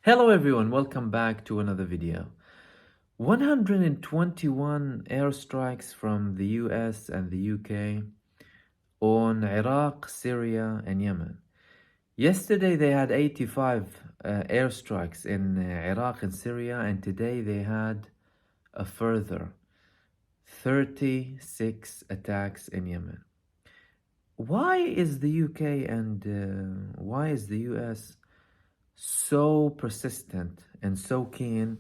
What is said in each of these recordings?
Hello everyone, welcome back to another video. 121 airstrikes from the US and the UK on Iraq, Syria and Yemen. Yesterday they had 85 airstrikes in Iraq and Syria, and today they had a further 36 attacks in Yemen. Why is the UK and why is the US so persistent and so keen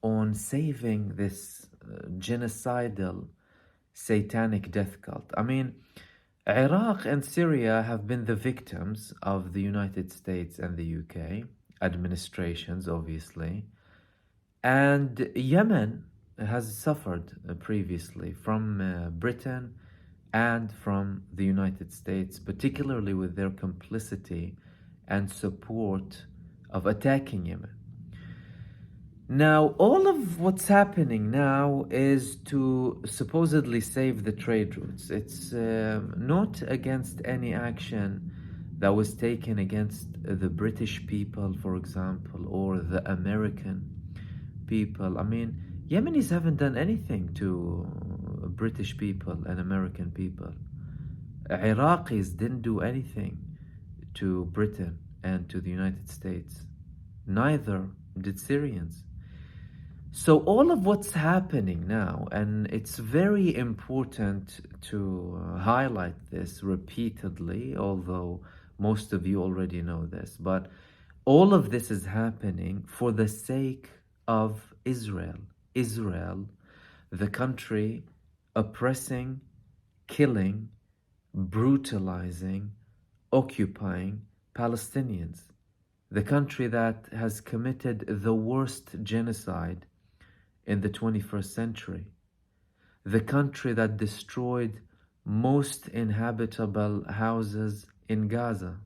on saving this genocidal satanic death cult? I mean, Iraq and Syria have been the victims of the United States and the UK administrations, obviously, and Yemen has suffered previously from Britain and from the United States, particularly with their complicity and support of attacking Yemen. Now, all of what's happening now is to supposedly save the trade routes. It's not against any action that was taken against the British people, for example, or the American people. I mean, Yemenis haven't done anything to British people and American people. Iraqis didn't do anything to Britain and to the United States. Neither did Syrians. So all of what's happening now, and it's very important to highlight this repeatedly, although most of you already know this, but all of this is happening for the sake of Israel. Israel, the country oppressing, killing, brutalizing, occupying Palestinians. The country that has committed the worst genocide in the 21st century. The country that destroyed most inhabitable houses in Gaza.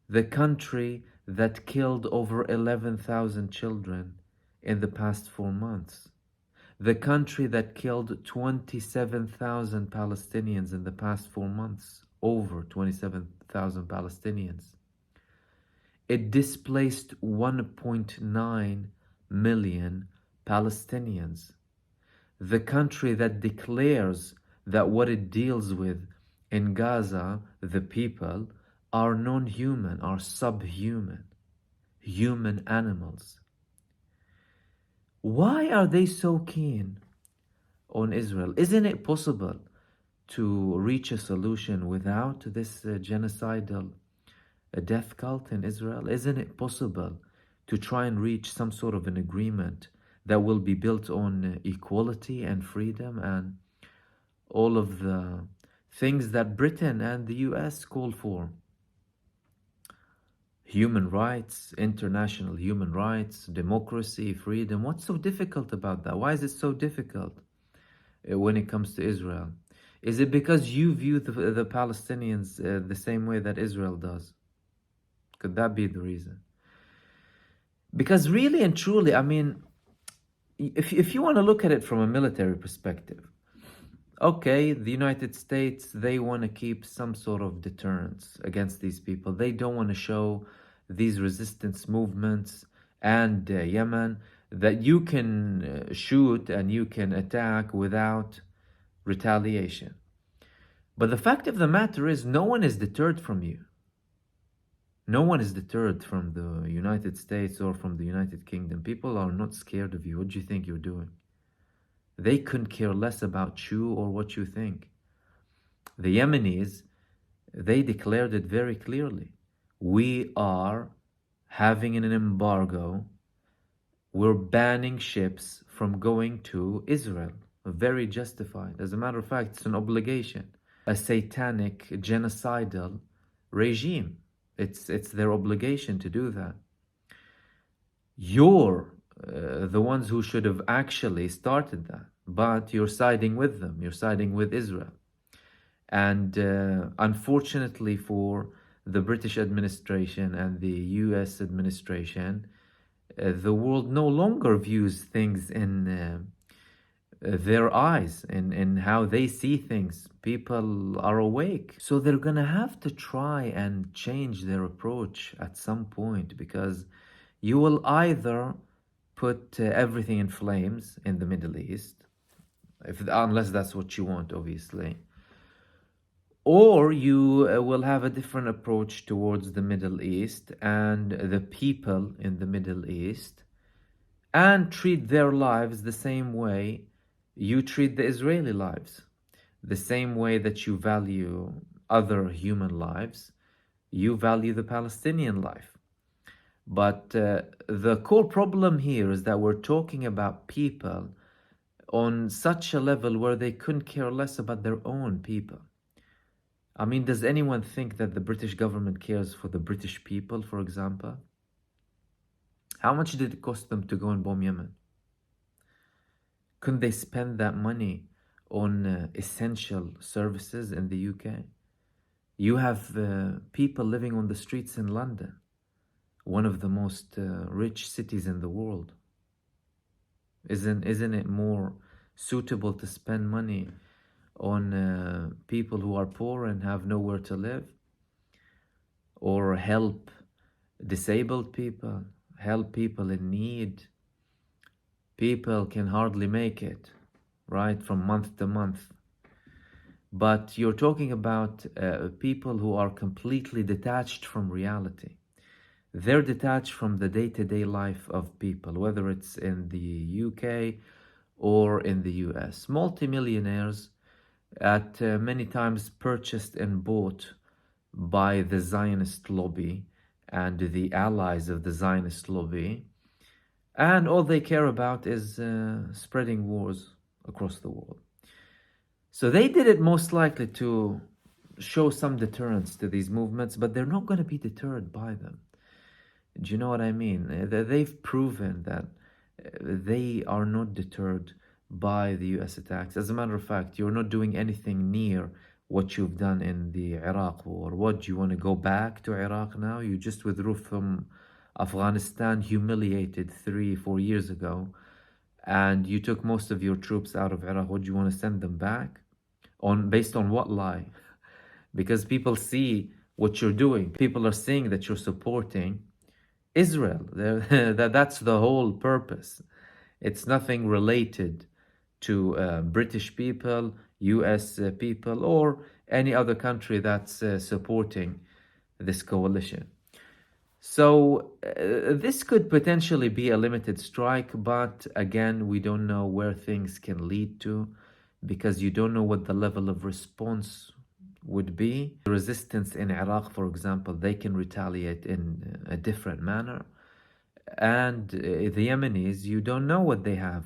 The country that killed over 11,000 children in the past 4 months. The country that killed 27,000 Palestinians in the past 4 months. Over 27,000 Palestinians. It displaced 1.9 million Palestinians. The country that declares that what it deals with in Gaza, the people, are non-human, are subhuman, human animals. Why are they so keen on Israel? Isn't it possible to reach a solution without this genocidal death cult in Israel? Isn't it possible to try and reach some sort of an agreement that will be built on equality and freedom and all of the things that Britain and the US call for? Human rights, international human rights, democracy, freedom. What's so difficult about that? Why is it so difficult when it comes to Israel? Is it because you view the Palestinians the same way that Israel does? Could that be the reason? Because really and truly, I mean, if you want to look at it from a military perspective, okay, the United States, they want to keep some sort of deterrence against these people. They don't want to show these resistance movements and Yemen that you can shoot and you can attack without retaliation. But the fact of the matter is, no one is deterred from you. No one is deterred from the United States or from the United Kingdom. People are not scared of you. What do you think you're doing? They couldn't care less about you or what you think. The Yemenis, they declared it very clearly. We are having an embargo. We're banning ships from going to Israel. Very justified. As a matter of fact, it's an obligation. A satanic, genocidal regime. It's their obligation to do that. You're the ones who should have actually started that, but you're siding with them. You're siding with Israel. And unfortunately for the British administration and the US administration, the world no longer views things in their eyes, in how they see things. People are awake. So they're gonna have to try and change their approach at some point, because you will either put everything in flames in the Middle East, unless that's what you want, obviously, or you will have a different approach towards the Middle East and the people in the Middle East, and treat their lives the same way you treat the Israeli lives, the same way that you value other human lives, you value the Palestinian life. But the core problem here is that we're talking about people on such a level where they couldn't care less about their own people. I mean, does anyone think that the British government cares for the British people, for example? How much did it cost them to go and bomb Yemen? Couldn't they spend that money on essential services in the UK? You have people living on the streets in London, one of the most rich cities in the world. Isn't it more suitable to spend money on people who are poor and have nowhere to live? Or help disabled people, help people in need? People can hardly make it, right, from month to month. But you're talking about people who are completely detached from reality. They're detached from the day-to-day life of people, whether it's in the UK or in the US. Multimillionaires at many times purchased and bought by the Zionist lobby and the allies of the Zionist lobby. And all they care about is spreading wars across the world. So they did it most likely to show some deterrence to these movements, but they're not going to be deterred by them. Do you know what I mean? They've proven that they are not deterred by the US attacks. As a matter of fact, you're not doing anything near what you've done in the Iraq war. What, do you want to go back to Iraq now? You just withdrew from Afghanistan, humiliated 3-4 years ago, and you took most of your troops out of Iraq. What, do you want to send them back? Based on what lie? Because people see what you're doing. People are seeing that you're supporting Israel. That's the whole purpose. It's nothing related to British people, US people, or any other country that's supporting this coalition. So this could potentially be a limited strike, but again, we don't know where things can lead to, because you don't know what the level of response would be. The resistance in Iraq, for example, they can retaliate in a different manner. And the Yemenis, you don't know what they have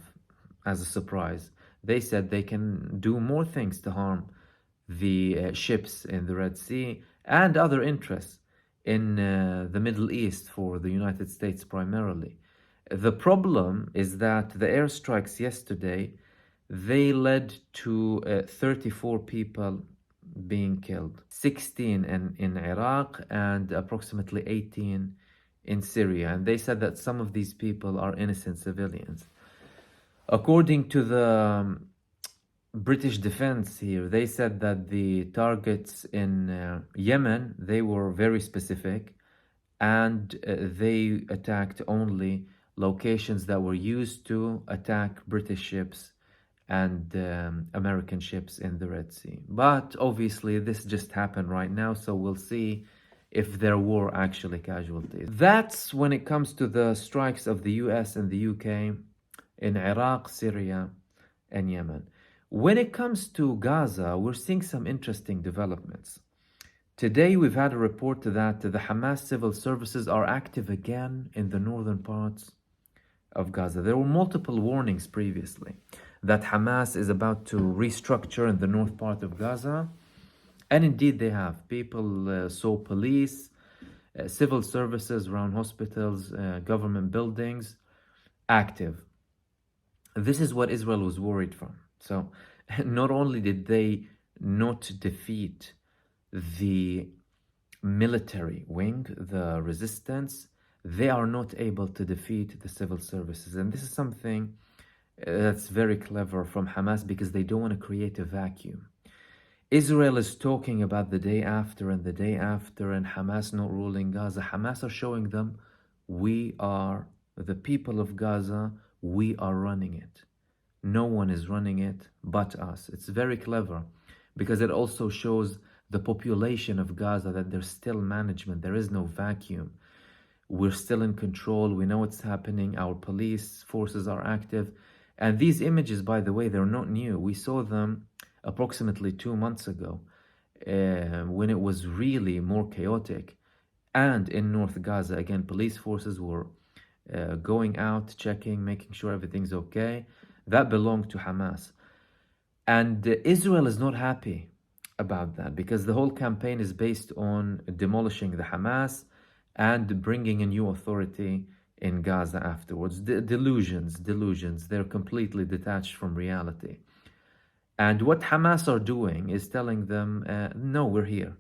as a surprise. They said they can do more things to harm the ships in the Red Sea and other interests in the Middle East for the United States primarily. The problem is that the airstrikes yesterday, they led to 34 people being killed, 16 in Iraq and approximately 18 in Syria. And they said that some of these people are innocent civilians. According to the British defense here, they said that the targets in Yemen, they were very specific, and they attacked only locations that were used to attack British ships and American ships in the Red Sea. But obviously this just happened right now, so we'll see if there were actually casualties. That's when it comes to the strikes of the US and the UK in Iraq, Syria, and Yemen. When it comes to Gaza, we're seeing some interesting developments. Today, we've had a report that the Hamas civil services are active again in the northern parts of Gaza. There were multiple warnings previously that Hamas is about to restructure in the north part of Gaza. And indeed they have. People saw police, civil services around hospitals, government buildings, active. This is what Israel was worried from. So not only did they not defeat the military wing, the resistance, they are not able to defeat the civil services. And this is something that's very clever from Hamas, because they don't want to create a vacuum. Israel is talking about the day after and the day after, and Hamas not ruling Gaza. Hamas are showing them We are the people of Gaza. We are running it. No one is running it but us. It's very clever because it also shows the population of Gaza that there's still management. There is no vacuum. We're still in control. We know what's happening. Our police forces are active. And these images, by the way, they're not new. We saw them approximately 2 months ago when it was really more chaotic. And in North Gaza, again, police forces were going out, checking, making sure everything's okay. That belonged to Hamas. And Israel is not happy about that because the whole campaign is based on demolishing the Hamas and bringing a new authority in Gaza afterwards. Delusions. They're completely detached from reality. And what Hamas are doing is telling them, no, we're here.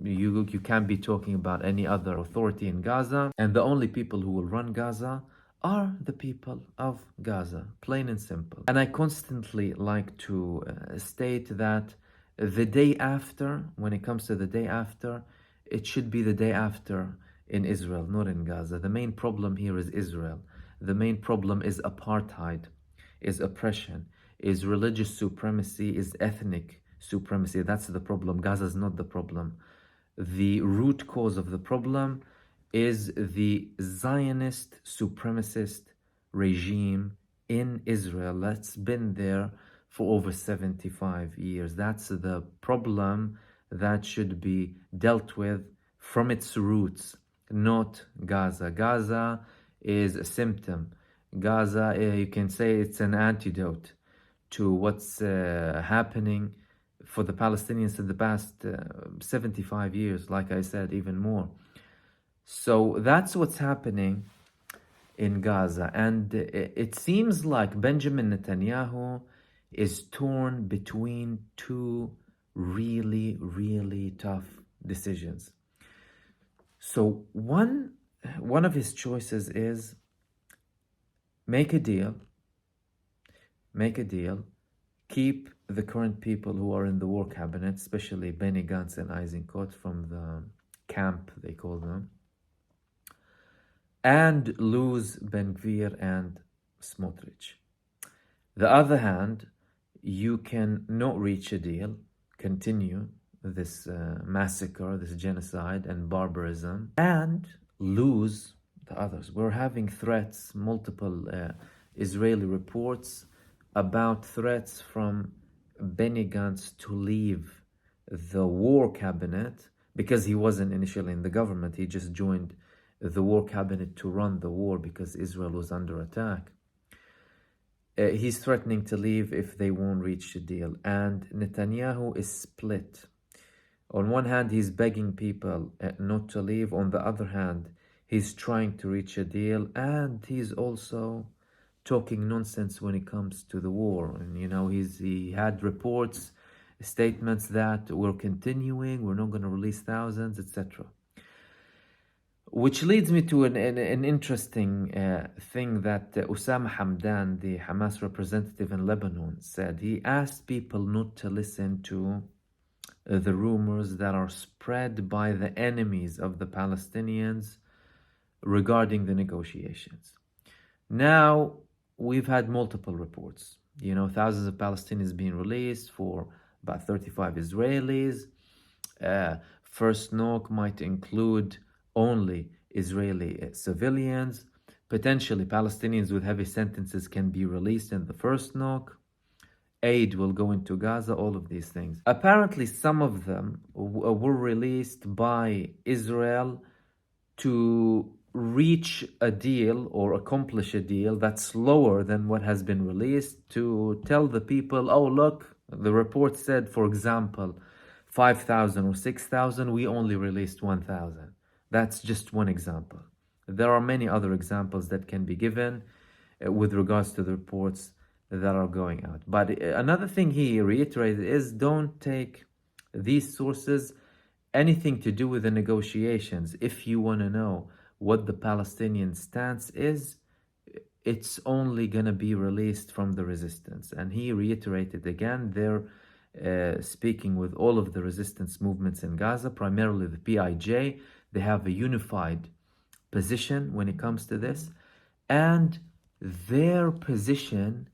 You can't be talking about any other authority in Gaza. And the only people who will run Gaza are the people of Gaza, plain and simple. And I constantly like to state that the day after, when it comes to the day after, it should be the day after in Israel, not in Gaza. The main problem here is Israel. The main problem is apartheid, is oppression, is religious supremacy, is ethnic supremacy. That's the problem. Gaza is not the problem. The root cause of the problem is the Zionist supremacist regime in Israel that's been there for over 75 years. That's the problem that should be dealt with from its roots, not Gaza. Gaza is a symptom. Gaza, you can say it's an antidote to what's happening for the Palestinians in the past 75 years, like I said, even more. So that's what's happening in Gaza. And it seems like Benjamin Netanyahu is torn between two really, really tough decisions. So one of his choices is make a deal, keep the current people who are in the war cabinet, especially Benny Gantz and Eisenkot from the camp, they call them, and lose Ben Gvir and Smotrich. The other hand, you can not reach a deal, continue this massacre, this genocide and barbarism, and lose the others. We're having threats, multiple Israeli reports about threats from Benny Gantz to leave the war cabinet because he wasn't initially in the government. He just joined the war cabinet to run the war because Israel was under attack. He's threatening to leave if they won't reach a deal. And Netanyahu is split. On one hand, he's begging people not to leave. On the other hand, he's trying to reach a deal. And he's also talking nonsense when it comes to the war. And, you know, he had reports, statements that we're continuing, we're not going to release thousands, etc. Which leads me to an interesting thing that Osama Hamdan, the Hamas representative in Lebanon, said. He asked people not to listen to the rumors that are spread by the enemies of the Palestinians regarding the negotiations. Now, we've had multiple reports. You know, thousands of Palestinians being released for about 35 Israelis. First knock might include only Israeli civilians. Potentially, Palestinians with heavy sentences can be released in the first knock. Aid will go into Gaza, all of these things. Apparently, some of them were released by Israel to reach a deal or accomplish a deal that's lower than what has been released, to tell the people, oh, look, the report said, for example, 5,000 or 6,000, we only released 1,000. That's just one example. There are many other examples that can be given with regards to the reports that are going out. But another thing he reiterated is don't take these sources anything to do with the negotiations. If you want to know what the Palestinian stance is, it's only going to be released from the resistance. And he reiterated again, they're speaking with all of the resistance movements in Gaza, primarily the PIJ. They have a unified position when it comes to this, and their position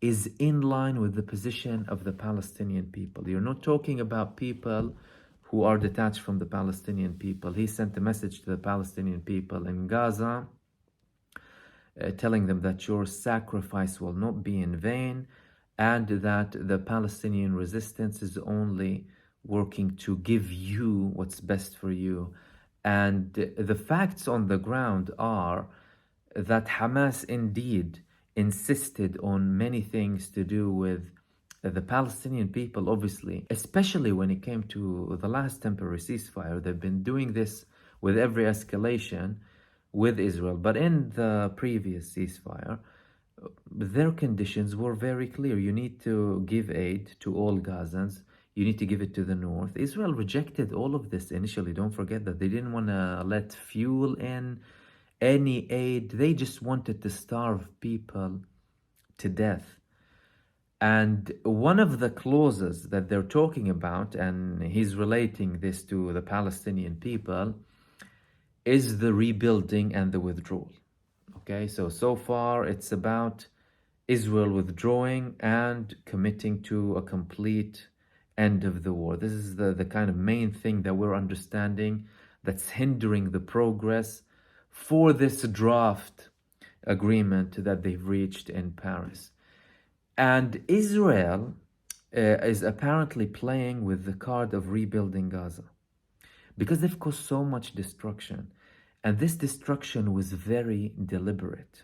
is in line with the position of the Palestinian people. You're not talking about people who are detached from the Palestinian people. He sent a message to the Palestinian people in Gaza, telling them that your sacrifice will not be in vain, and that the Palestinian resistance is only working to give you what's best for you. And the facts on the ground are that Hamas indeed insisted on many things to do with the Palestinian people, obviously, especially when it came to the last temporary ceasefire. They've been doing this with every escalation with Israel. But in the previous ceasefire, their conditions were very clear. You need to give aid to all Gazans. You need to give it to the north. Israel rejected all of this initially. Don't forget that they didn't want to let fuel in, any aid. They just wanted to starve people to death. And one of the clauses that they're talking about, and he's relating this to the Palestinian people, is the rebuilding and the withdrawal. Okay, so far it's about Israel withdrawing and committing to a complete end of the war. This is the kind of main thing that we're understanding that's hindering the progress for this draft agreement that they've reached in Paris. And Israel is apparently playing with the card of rebuilding Gaza, because they've caused so much destruction. And this destruction was very deliberate.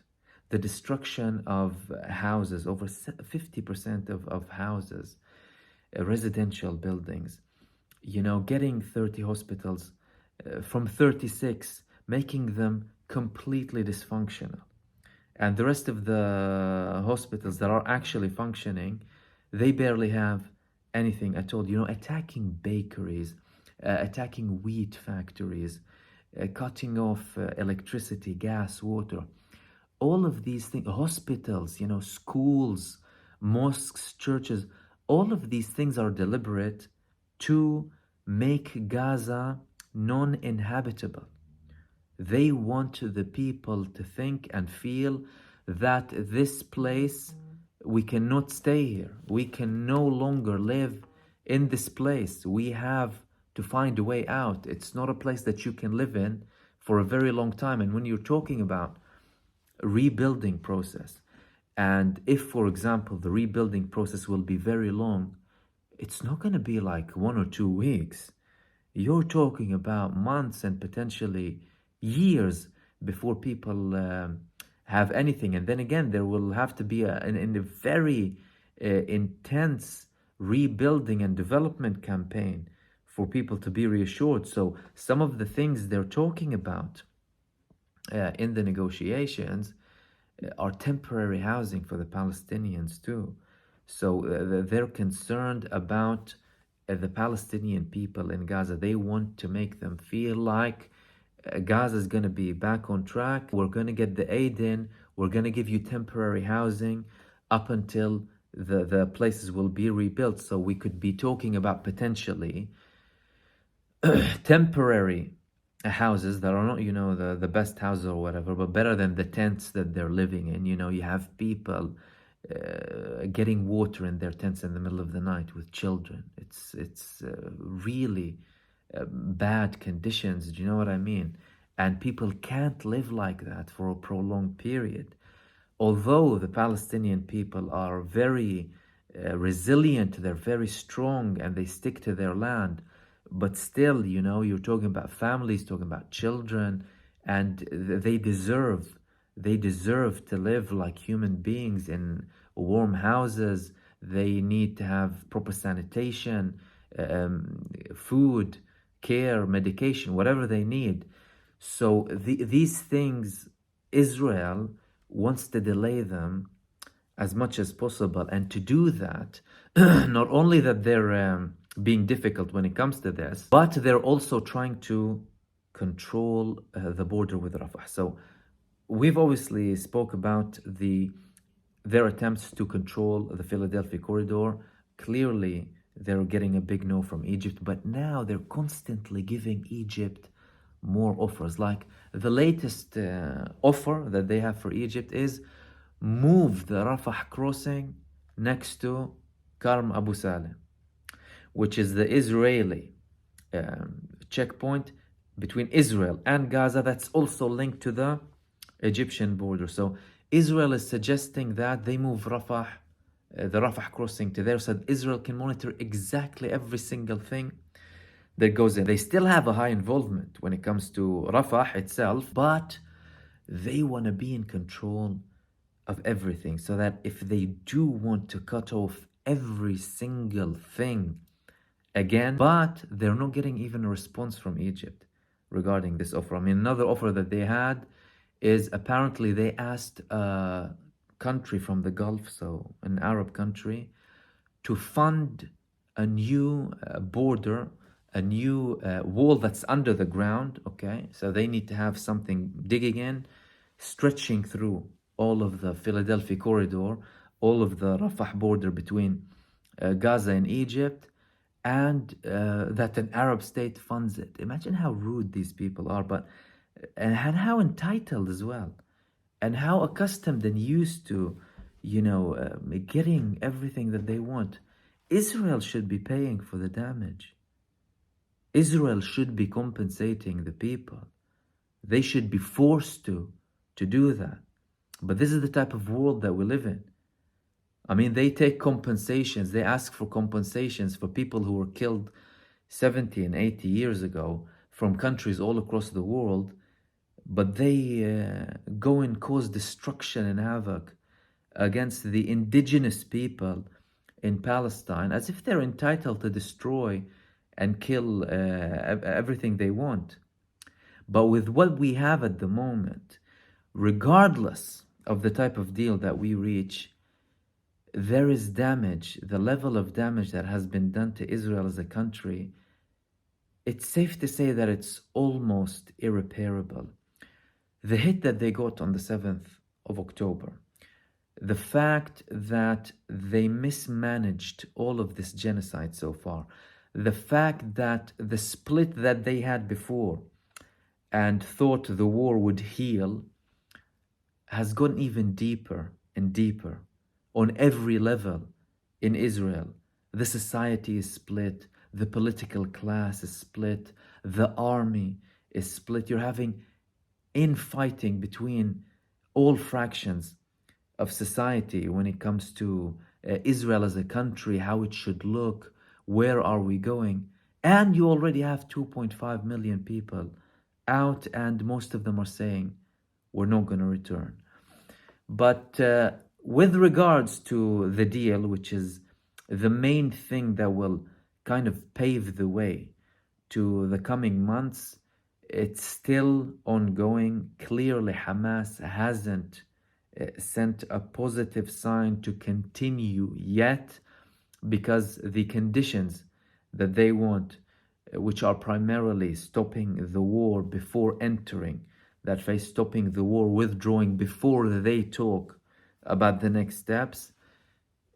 The destruction of houses, over 50% of houses, residential buildings, getting 30 hospitals from 36, making them completely dysfunctional. And the rest of the hospitals that are actually functioning, they barely have anything at all. Attacking bakeries, attacking wheat factories, cutting off electricity, gas, water. All of these things, hospitals, schools, mosques, churches, all of these things are deliberate to make Gaza non-inhabitable. They want the people to think and feel that this place, we cannot stay here. We can no longer live in this place. We have to find a way out. It's not a place that you can live in for a very long time. And when you're talking about rebuilding process, and if, for example, the rebuilding process will be very long, it's not going to be like 1 or 2 weeks. You're talking about months and potentially years before people have anything. And then again, there will have to be a very intense rebuilding and development campaign for people to be reassured. So some of the things they're talking about in the negotiations are temporary housing for the Palestinians too. So they're concerned about the Palestinian people in Gaza. They want to make them feel like Gaza is going to be back on track. We're going to get the aid in. We're going to give you temporary housing up until the places will be rebuilt. So we could be talking about potentially temporary houses that are not, the best houses or whatever, but better than the tents that they're living in. You have people getting water in their tents in the middle of the night with children. It's really bad conditions. Do you know what I mean? And people can't live like that for a prolonged period. Although the Palestinian people are very resilient, they're very strong, and they stick to their land, but still, you're talking about families, talking about children, and they deserve to live like human beings in warm houses. They need to have proper sanitation, food, care, medication, whatever they need. So these things, Israel wants to delay them as much as possible. And to do that, not only that they're being difficult when it comes to this, but they're also trying to control the border with Rafah. So we've obviously spoke about their attempts to control the Philadelphia corridor. Clearly, they're getting a big no from Egypt, but now they're constantly giving Egypt more offers. Like the latest offer that they have for Egypt is move the Rafah crossing next to Karm Abu Saleh, which is the Israeli checkpoint between Israel and Gaza that's also linked to the Egyptian border. So Israel is suggesting that they move the Rafah crossing to there so that Israel can monitor exactly every single thing that goes in. They still have a high involvement when it comes to Rafah itself, but they want to be in control of everything so that if they do want to cut off every single thing again, but they're not getting even a response from Egypt regarding this offer. I mean, another offer that they had is apparently they asked a country from the Gulf, so an Arab country, to fund a new border, a new wall that's under the ground, okay? So they need to have something digging in, stretching through all of the Philadelphia corridor, all of the Rafah border between Gaza and Egypt, and that an Arab state funds it. Imagine how rude these people are, but and how entitled as well, and how accustomed and used to, getting everything that they want. Israel should be paying for the damage. Israel should be compensating the people. They should be forced to do that. But this is the type of world that we live in. I mean, they take compensations, they ask for compensations for people who were killed 70 and 80 years ago from countries all across the world, but they go and cause destruction and havoc against the indigenous people in Palestine as if they're entitled to destroy and kill everything they want. But with what we have at the moment, regardless of the type of deal that we reach, there is damage. The level of damage that has been done to Israel as a country, it's safe to say that it's almost irreparable. The hit that they got on the 7th of October, the fact that they mismanaged all of this genocide so far, the fact that the split that they had before and thought the war would heal has gone even deeper and deeper on every level in Israel. The society is split, the political class is split, the army is split. You're having infighting between all fractions of society when it comes to Israel as a country, how it should look, where are we going. And you already have 2.5 million people out, and most of them are saying we're not going to return. But with regards to the deal, which is the main thing that will kind of pave the way to the coming months, it's still ongoing. Clearly, Hamas hasn't sent a positive sign to continue yet, because the conditions that they want, which are primarily stopping the war before entering that phase, stopping the war, withdrawing before they talk about the next steps,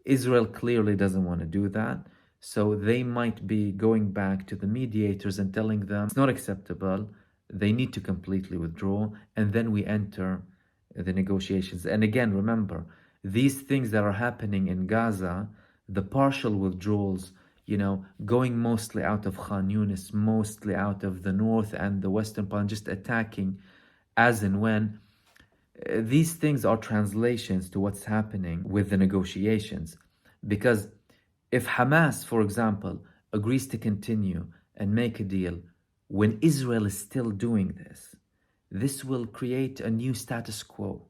Israel clearly doesn't want to do that. So they might be going back to the mediators and telling them it's not acceptable, they need to completely withdraw, and then we enter the negotiations. And again, remember, these things that are happening in Gaza, the partial withdrawals, going mostly out of Khan Yunis, mostly out of the north and the western part, just attacking as and when, these things are translations to what's happening with the negotiations. Because if Hamas, for example, agrees to continue and make a deal when Israel is still doing this will create a new status quo,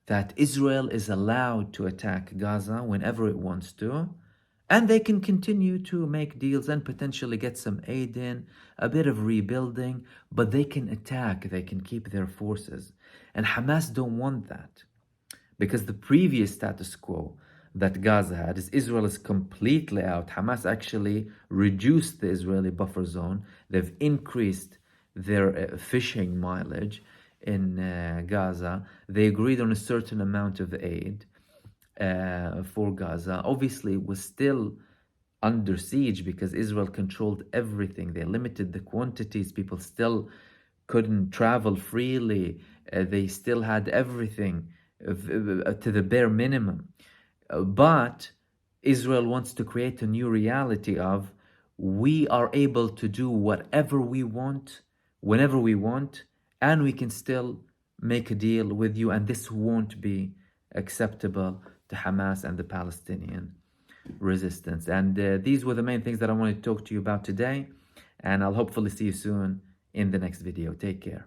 that Israel is allowed to attack Gaza whenever it wants to, and they can continue to make deals and potentially get some aid in, a bit of rebuilding, but they can attack, they can keep their forces. And Hamas don't want that, because the previous status quo that Gaza had is Israel is completely out. Hamas actually reduced the Israeli buffer zone. They've increased their fishing mileage in Gaza. They agreed on a certain amount of aid for Gaza. Obviously, it was still under siege because Israel controlled everything. They limited the quantities. People still couldn't travel freely. They still had everything to the bare minimum. But Israel wants to create a new reality of we are able to do whatever we want, whenever we want, and we can still make a deal with you, and this won't be acceptable to Hamas and the Palestinian resistance. And these were the main things that I wanted to talk to you about today, and I'll hopefully see you soon in the next video. Take care.